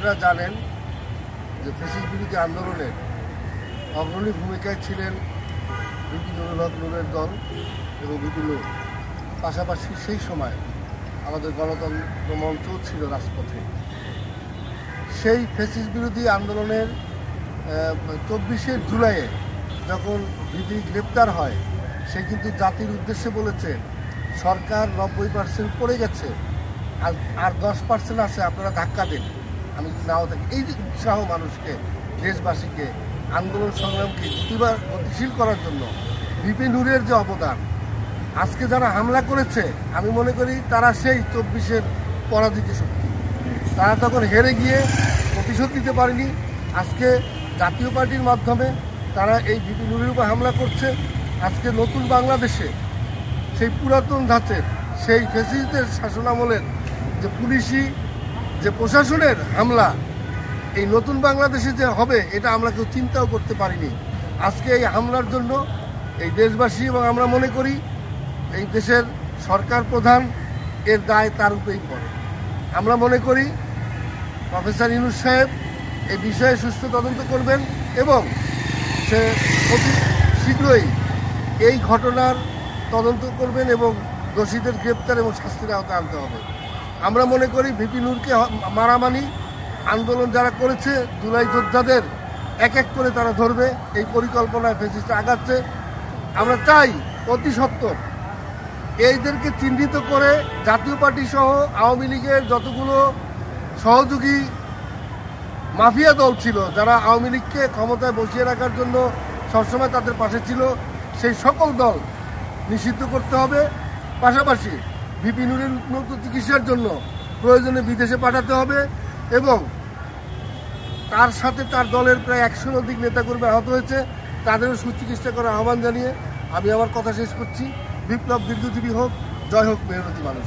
আপনারা জানেন যে ফ্যাসিস্ট বিরোধী আন্দোলনের অগ্রণী ভূমিকায় ছিলেন ভিপি নুরুল হক নূরের দল এবং ভিপি নূর। পাশাপাশি সেই সময় আমাদের গণতন্ত্র মঞ্চও ছিল রাজপথে। সেই ফ্যাসিস্ট বিরোধী আন্দোলনের 24শে জুলাইয়ে যখন ভিপি গ্রেপ্তার হয়, সে কিন্তু জাতির উদ্দেশ্যে বলেছে সরকার 90% পড়ে গেছে, আর 10% আছে, আপনারা ধাক্কা দিন, আমি নাও থাকি। এই যে উৎসাহ মানুষকে, দেশবাসীকে আন্দোলন সংগ্রামকে গতিশীল করার জন্য ভিপি নূরের যে অবদান, আজকে যারা হামলা করেছে আমি মনে করি তারা সেই 24-এর পরাজিত শক্তি। তারা তখন হেরে গিয়ে প্রতিশোধ দিতে পারেনি। আজকে জাতীয় পার্টির মাধ্যমে তারা এই ভিপি নূরের উপর হামলা করছে। আজকে নতুন বাংলাদেশে সেই পুরাতন ধাঁচের, সেই ফ্যাসিস্টদের শাসনামলের যে পুলিশি, যে প্রশাসনের হামলা, এই নতুন বাংলাদেশে যে হবে এটা আমরা কেউ চিন্তাও করতে পারিনি। আজকে এই হামলার জন্য এই দেশবাসী এবং আমরা মনে করি এই দেশের সরকার প্রধান এর দায় তার উপরেই পড়ে। আমরা মনে করি প্রফেসর ইউনূস সাহেব এই বিষয়ে সুষ্ঠু তদন্ত করবেন এবং সে অতি শীঘ্রই এই ঘটনার তদন্ত করবেন এবং দোষীদের গ্রেপ্তার এবং শাস্তির আওতায় আনতে হবে। আমরা মনে করি ভিপি নূরকে মারামারি আন্দোলন যারা করেছে, জুলাই যোদ্ধাদের এক এক করে তারা ধরবে, এই পরিকল্পনায় ফ্যাসিস্টরা আগাচ্ছে। আমরা চাই অতি সত্বর এইদেরকে চিহ্নিত করে জাতীয় পার্টি সহ আওয়ামী লীগের যতগুলো সহযোগী মাফিয়া দল ছিল, যারা আওয়ামী লীগকে ক্ষমতায় বসিয়ে রাখার জন্য সবসময় তাদের পাশে ছিল, সেই সকল দল নিষিদ্ধ করতে হবে। পাশাপাশি ভিপি নূরের উন্নত চিকিৎসার জন্য প্রয়োজনে বিদেশে পাঠাতে হবে এবং তার সাথে তার দলের প্রায় 100-র অধিক নেতাকর্মী আহত হয়েছে, তাদেরও সুচিকিৎসা করার আহ্বান জানিয়ে আমি আমার কথা শেষ করছি। বিপ্লব দীর্ঘজীবী হোক, জয় হোক মেহনতি মানুষ।